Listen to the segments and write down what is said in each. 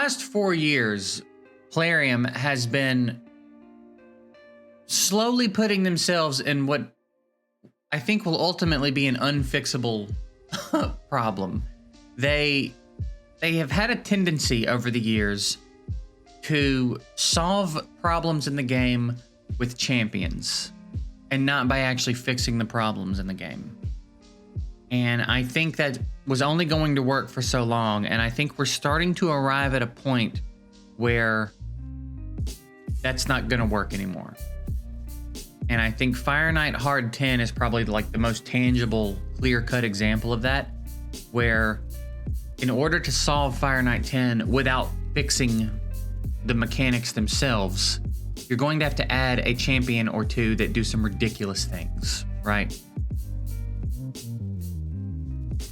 last 4 years, Plarium has been slowly putting themselves in what I think will ultimately be an unfixable problem. They have had a tendency over the years to solve problems in the game with champions and not by actually fixing the problems in the game. And I think that was only going to work for so long, and I think we're starting to arrive at a point where that's not going to work anymore. And I think Fire Knight Hard 10 is probably like the most tangible, clear-cut example of that, where in order to solve Fire Knight 10 without fixing the mechanics themselves, you're going to have to add a champion or two that do some ridiculous things, right?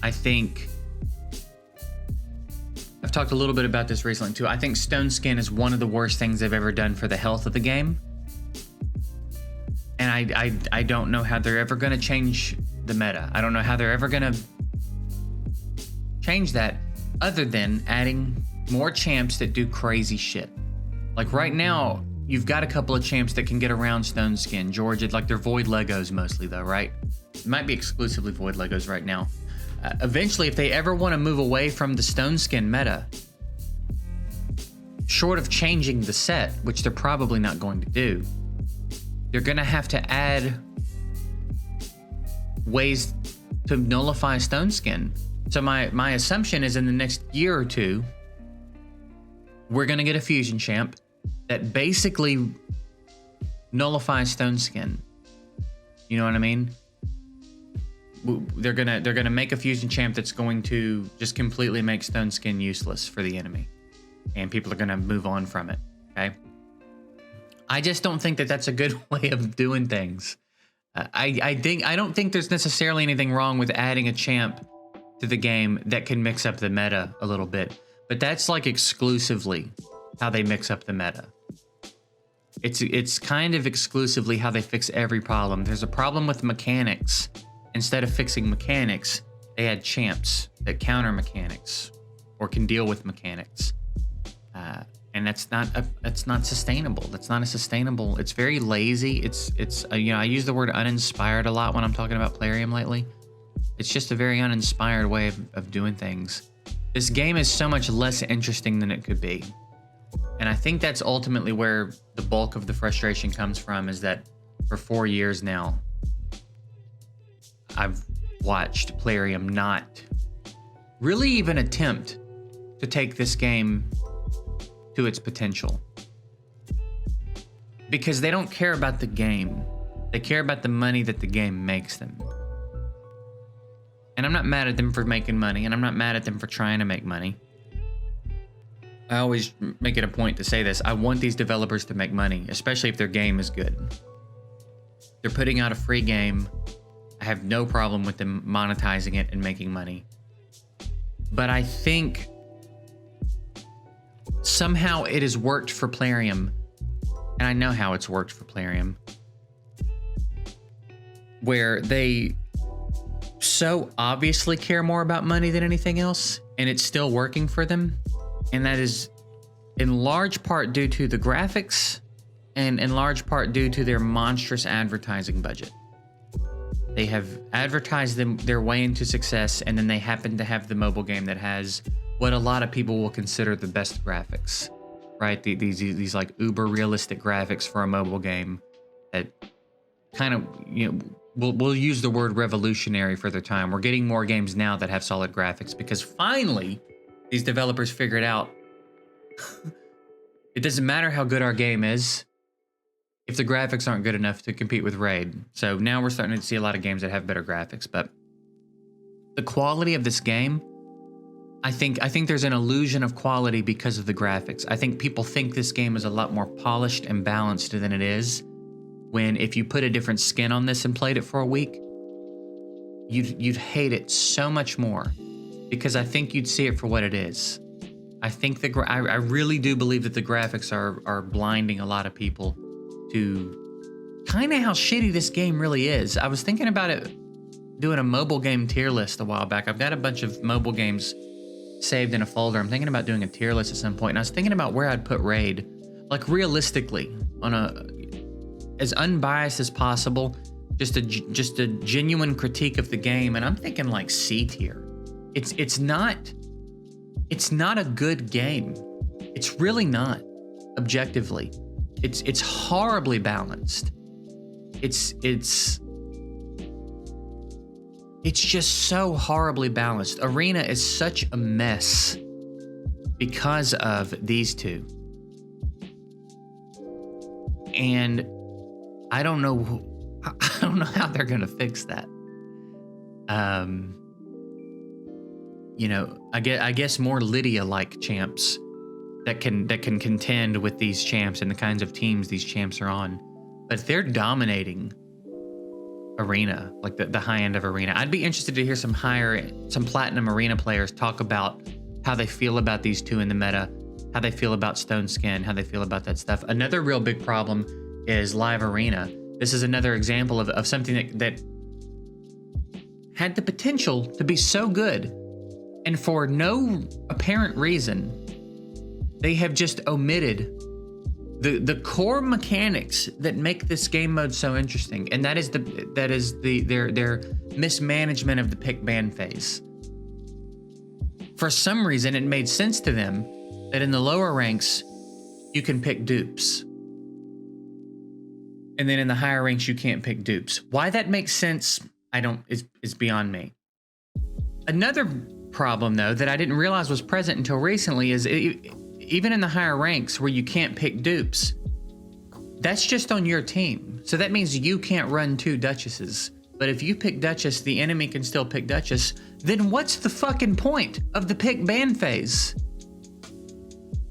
I think I've talked a little bit about this recently too. I think Stone Skin is one of the worst things they've ever done for the health of the game. And I don't know how they're ever going to change the meta. I don't know how they're ever going to change that other than adding more champs that do crazy shit. Like right now, you've got a couple of champs that can get around Stone Skin. Georgia, like they're Void Legos mostly though, right? It might be exclusively Void Legos right now. Eventually, if they ever want to move away from the Stone Skin meta, short of changing the set, which they're probably not going to do, they're going to have to add ways to nullify Stone Skin. So my assumption is in the next year or two, we're going to get a fusion champ that basically nullifies Stone Skin. You know what I mean? They're gonna make a fusion champ that's going to just completely make Stone Skin useless for the enemy, and people are gonna move on from it. Okay, I just don't think that that's a good way of doing things. I don't think there's necessarily anything wrong with adding a champ to the game that can mix up the meta a little bit, but that's like exclusively how they mix up the meta. It's kind of exclusively how they fix every problem. There's a problem with mechanics. Instead of fixing mechanics, they add champs that counter mechanics or can deal with mechanics, and that's not sustainable. That's not a sustainable. It's very lazy. It's you know, I use the word uninspired a lot when I'm talking about Plarium lately. It's just a very uninspired way of doing things. This game is so much less interesting than it could be, and I think that's ultimately where the bulk of the frustration comes from. Is that for 4 years now, I've watched Plarium not really even attempt to take this game to its potential. Because they don't care about the game. They care about the money that the game makes them. And I'm not mad at them for making money, and I'm not mad at them for trying to make money. I always make it a point to say this. I want these developers to make money, especially if their game is good. They're putting out a free game. I have no problem with them monetizing it and making money. But I think somehow it has worked for Plarium, and I know how it's worked for Plarium, where they so obviously care more about money than anything else, and it's still working for them. And that is in large part due to the graphics and in large part due to their monstrous advertising budget. They have advertised their way into success, and then they happen to have the mobile game that has what a lot of people will consider the best graphics, right? These like uber realistic graphics for a mobile game that kind of, you know, we'll use the word revolutionary for their time. We're getting more games now that have solid graphics because finally these developers figured out it doesn't matter how good our game is if the graphics aren't good enough to compete with Raid. So now we're starting to see a lot of games that have better graphics, but the quality of this game, I think there's an illusion of quality because of the graphics. I think people think this game is a lot more polished and balanced than it is, when if you put a different skin on this and played it for a week, you'd hate it so much more, because I think you'd see it for what it is. I think I really do believe that the graphics are blinding a lot of people to kind of how shitty this game really is. I was thinking about it doing a mobile game tier list a while back. I've got a bunch of mobile games saved in a folder. I'm thinking about doing a tier list at some point, and I was thinking about where I'd put Raid, like realistically, on a as unbiased as possible, just a genuine critique of the game. And I'm thinking like C tier. It's not a good game. It's really not, objectively. It's horribly balanced. It's just so horribly balanced. Arena is such a mess because of these two. And I don't know how they're gonna fix that. You know, I guess more Lydia-like champs that can contend with these champs and the kinds of teams these champs are on. But they're dominating Arena, like the high end of Arena. I'd be interested to hear some Platinum Arena players talk about how they feel about these two in the meta, how they feel about Stone Skin, how they feel about that stuff. Another real big problem is Live Arena. This is another example of something that had the potential to be so good, and for no apparent reason, they have just omitted the core mechanics that make this game mode so interesting, and that is their mismanagement of the pick ban phase. For some reason, it made sense to them that in the lower ranks you can pick dupes, and then in the higher ranks you can't pick dupes. Why that makes sense, is beyond me. Another problem, though, that I didn't realize was present until recently is even in the higher ranks where you can't pick dupes, that's just on your team. So that means you can't run two Duchesses. But if you pick Duchess, the enemy can still pick Duchess. Then what's the fucking point of the pick ban phase?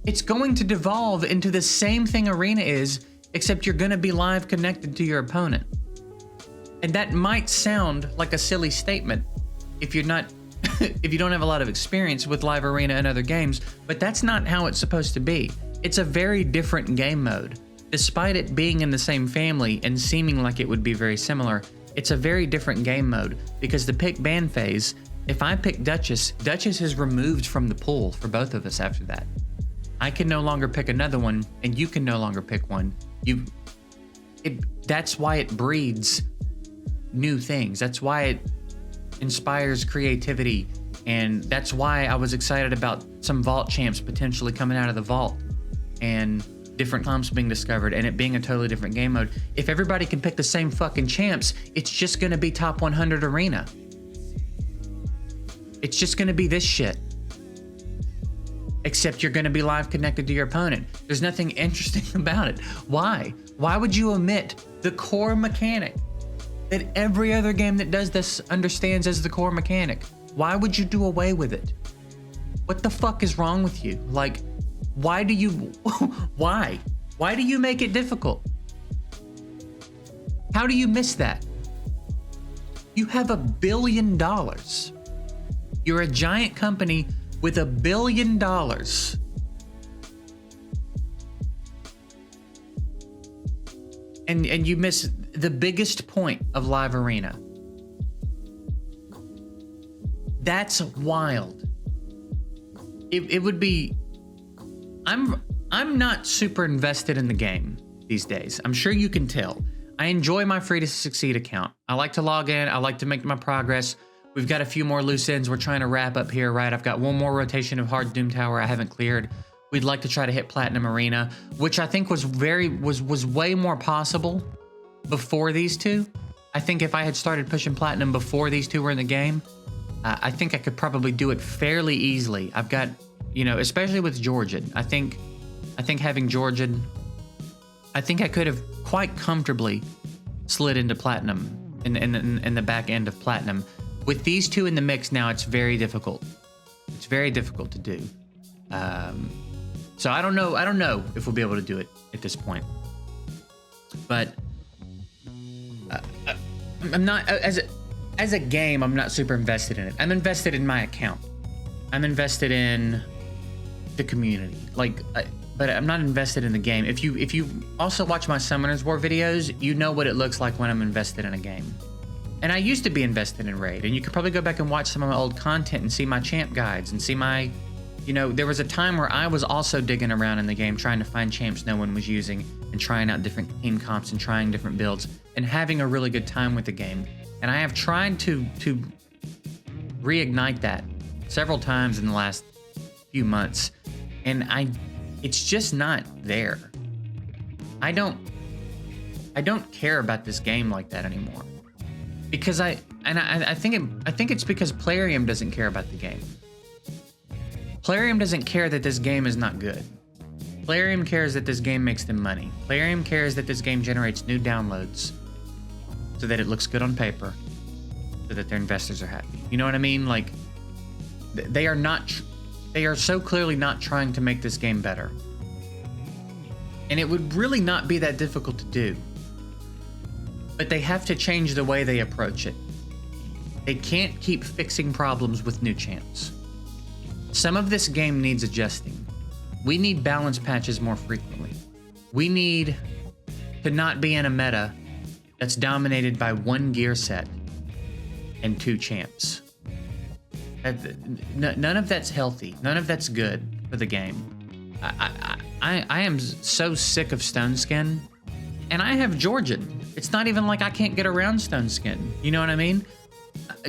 It's going to devolve into the same thing Arena is, except you're going to be live connected to your opponent. And that might sound like a silly statement if you're not if you don't have a lot of experience with Live Arena and other games, but that's not how it's supposed to be. It's a very different game mode. Despite it being in the same family and seeming like it would be very similar, it's a very different game mode because the pick ban phase, if I pick Duchess, Duchess is removed from the pool for both of us after that. I can no longer pick another one, and you can no longer pick one. That's why it breeds new things. That's why it inspires creativity, and that's why I was excited about some vault champs potentially coming out of the vault and different comps being discovered and it being a totally different game mode. If everybody can pick the same fucking champs, it's just gonna be top 100 Arena. It's just gonna be this shit. Except you're gonna be live connected to your opponent. There's nothing interesting about it. Why? Why would you omit the core mechanic that every other game that does this understands as the core mechanic? Why would you do away with it? What the fuck is wrong with you? Like, why do you, why? Why do you make it difficult? How do you miss that? You have $1 billion. You're a giant company with $1 billion. And you miss the biggest point of Live Arena. That's wild. It would be. I'm not super invested in the game these days. I'm sure you can tell. I enjoy my Free to Succeed account. I like to log in. I like to make my progress. We've got a few more loose ends we're trying to wrap up here, right? I've got one more rotation of Hard Doom Tower I haven't cleared. We'd like to try to hit Platinum Arena, which I think was way more possible before these two. I think if I had started pushing Platinum before these two were in the game, I think I could probably do it fairly easily. I've got, you know, especially with Georgian. I think having Georgian, I think I could have quite comfortably slid into Platinum in the back end of Platinum. With these two in the mix now, it's very difficult. It's very difficult to do. So I don't know if we'll be able to do it at this point. But I'm not, as a game, I'm not super invested in it. I'm invested in my account. I'm invested in the community. But I'm not invested in the game. If you also watch my Summoners War videos, you know what it looks like when I'm invested in a game. And I used to be invested in Raid, and you could probably go back and watch some of my old content and see my champ guides and see my, there was a time where I was also digging around in the game trying to find champs no one was using and trying out different team comps and trying different builds and having a really good time with the game. And I have tried to reignite that several times in the last few months, and it's just not there. I don't care about this game like that anymore. Because I think it's because Plarium doesn't care about the game. Plarium doesn't care that this game is not good. Plarium cares that this game makes them money. Plarium cares that this game generates new downloads so that it looks good on paper, so that their investors are happy. You know what I mean? Like, they are so clearly not trying to make this game better. And it would really not be that difficult to do. But they have to change the way they approach it. They can't keep fixing problems with new champs. Some of this game needs adjusting. We need balance patches more frequently. We need to not be in a meta that's dominated by one gear set and two champs. None of that's healthy. None of that's good for the game. I am so sick of Stone Skin, and I have Georgian. It's not even like I can't get around Stone Skin. You know what I mean?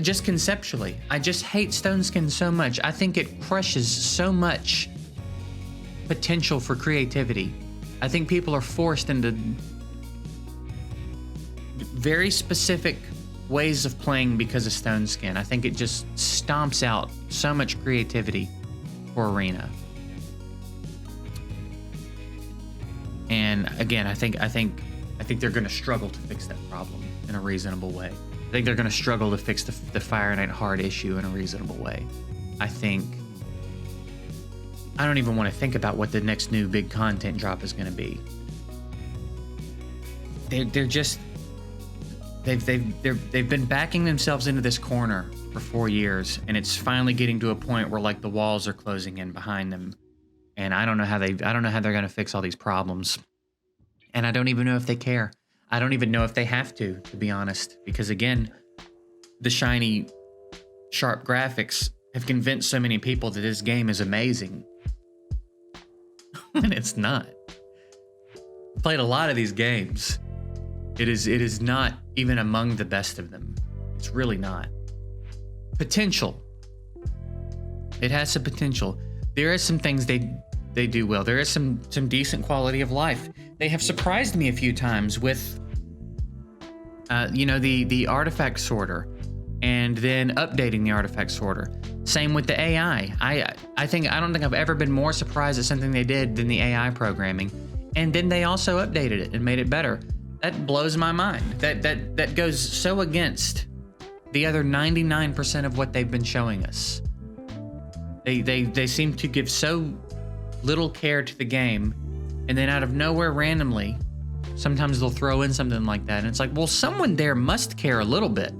Just conceptually, I just hate Stone Skin so much. I think it crushes so much potential for creativity. I think people are forced into very specific ways of playing because of Stone Skin. I think it just stomps out so much creativity for Arena. And again, I think they're going to struggle to fix that problem in a reasonable way. I think they're going to struggle to fix the Fire Knight hard issue in a reasonable way. I don't even want to think about what the next new big content drop is going to be. They've been backing themselves into this corner for 4 years, and it's finally getting to a point where like the walls are closing in behind them. And I don't know how they're going to fix all these problems. And I don't even know if they care. I don't even know if they have to be honest. Because again, the shiny, sharp graphics have convinced so many people that this game is amazing. And it's not. I've played a lot of these games. It is not even among the best of them. It's really not. Potential. It has some potential. There are some things they do well. There is some decent quality of life. They have surprised me a few times with, the artifact sorter, and then updating the artifact sorter. Same with the AI. I don't think I've ever been more surprised at something they did than the AI programming. And then they also updated it and made it better. That blows my mind. That goes so against the other 99% of what they've been showing us. They seem to give so little care to the game, and then out of nowhere randomly, sometimes they'll throw in something like that, and it's like, well, someone there must care a little bit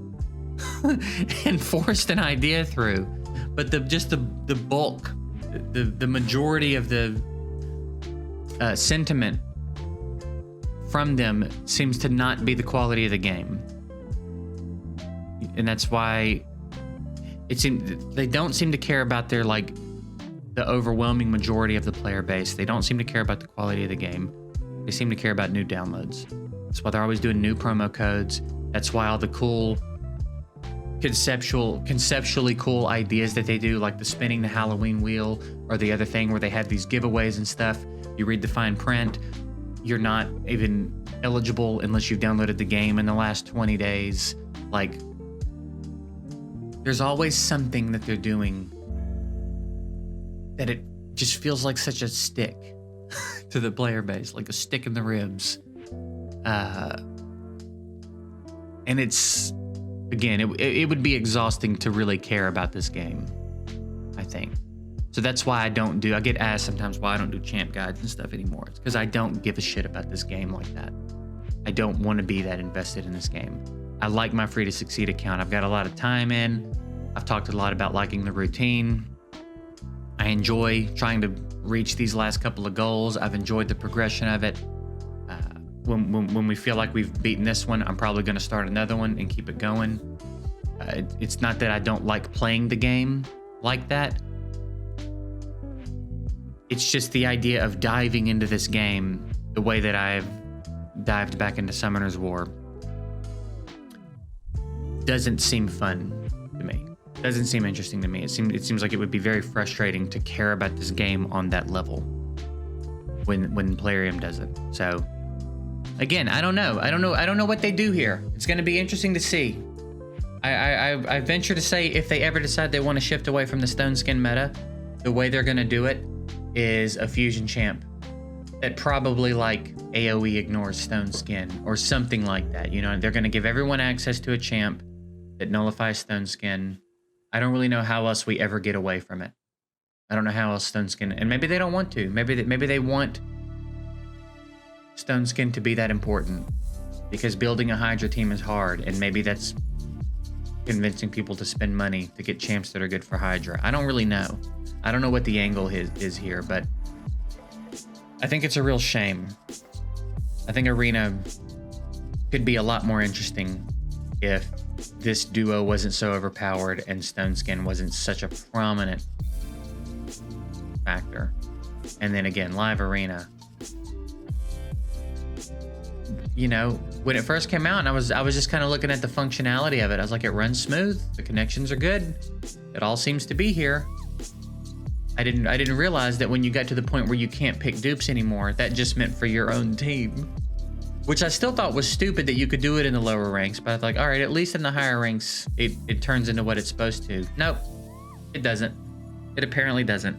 and forced an idea through. But the bulk, the majority of the sentiment from them seems to not be the quality of the game, and that's why they don't seem to care about their the overwhelming majority of the player base. They don't seem to care about the quality of the game. They seem to care about new downloads. That's why they're always doing new promo codes. That's why all the cool conceptually cool ideas that they do, like the spinning the Halloween wheel, or the other thing where they have these giveaways and stuff. You read the fine print, you're not even eligible unless you've downloaded the game in the last 20 days. Like, there's always something that they're doing that it just feels like such a stick to the player base, like a stick in the ribs. And it's, again, it would be exhausting to really care about this game, I think. So that's why I get asked sometimes why I don't do champ guides and stuff anymore. It's because I don't give a shit about this game like that. I don't want to be that invested in this game. I like my Free to Succeed account. I've got a lot of time in. I've talked a lot about liking the routine. I enjoy trying to reach these last couple of goals. I've enjoyed the progression of it. when we feel like we've beaten this one, I'm probably going to start another one and keep it going. It's not that I don't like playing the game like that. It's just the idea of diving into this game the way that I've dived back into Summoner's War doesn't seem fun to me. Doesn't seem interesting to me. It seems like it would be very frustrating to care about this game on that level when Plarium does it. So again, I don't know what they do here. It's going to be interesting to see. I venture to say if they ever decide they want to shift away from the Stone Skin meta, the way they're going to do it is a fusion champ that probably like AoE ignores Stone Skin or something like that. You know, they're going to give everyone access to a champ that nullifies Stone Skin. I don't really know how else we ever get away from it. I don't know how else Stone Skin, and maybe they don't want to. Maybe they want Stone Skin to be that important because building a Hydra team is hard, and maybe that's convincing people to spend money to get champs that are good for Hydra. I don't really know. I don't know what the angle is here, but I think it's a real shame. I think Arena could be a lot more interesting if this duo wasn't so overpowered and Stone Skin wasn't such a prominent factor. And then again, live Arena. You know, when it first came out, and I was just kind of looking at the functionality of it. I was like, it runs smooth, the connections are good, it all seems to be here. I didn't realize that when you got to the point where you can't pick dupes anymore, that just meant for your own team. Which I still thought was stupid that you could do it in the lower ranks, but I thought, all right, at least in the higher ranks, it turns into what it's supposed to. Nope, it doesn't. It apparently doesn't.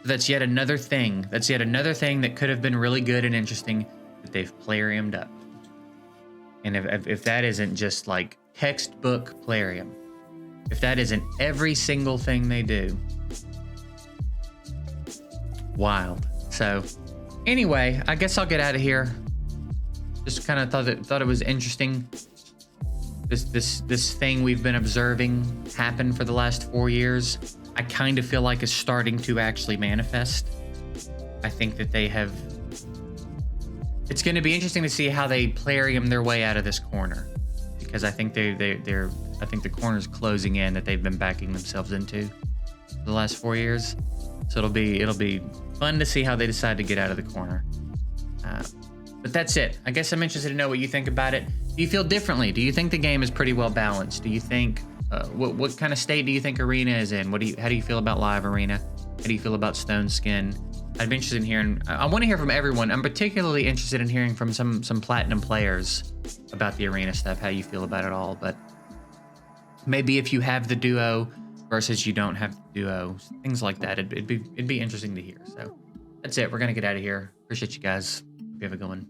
That's yet another thing. That's yet another thing that could have been really good and interesting that they've Plariumed up. And if that isn't just like textbook Plarium, if that isn't every single thing they do, wild. So anyway, I guess I'll get out of here. Just kind of thought it was interesting. This thing we've been observing happen for the last 4 years, I kind of feel like is starting to actually manifest. I think that they have. It's going to be interesting to see how they Plarium their way out of this corner, because I think they're I think the corner's closing in that they've been backing themselves into for the last 4 years. So it'll be fun to see how they decide to get out of the corner. But that's it. I guess I'm interested to know what you think about it. Do you feel differently? Do you think the game is pretty well balanced? Do you think what kind of state do you think Arena is in? How do you feel about live Arena? How do you feel about Stone Skin? I'd be interested in hearing. I want to hear from everyone. I'm particularly interested in hearing from some platinum players about the Arena stuff. How you feel about it all? But maybe if you have the duo versus you don't have the duo, things like that. It'd be interesting to hear. So that's it. We're gonna get out of here. Appreciate you guys. Hope you have a good one.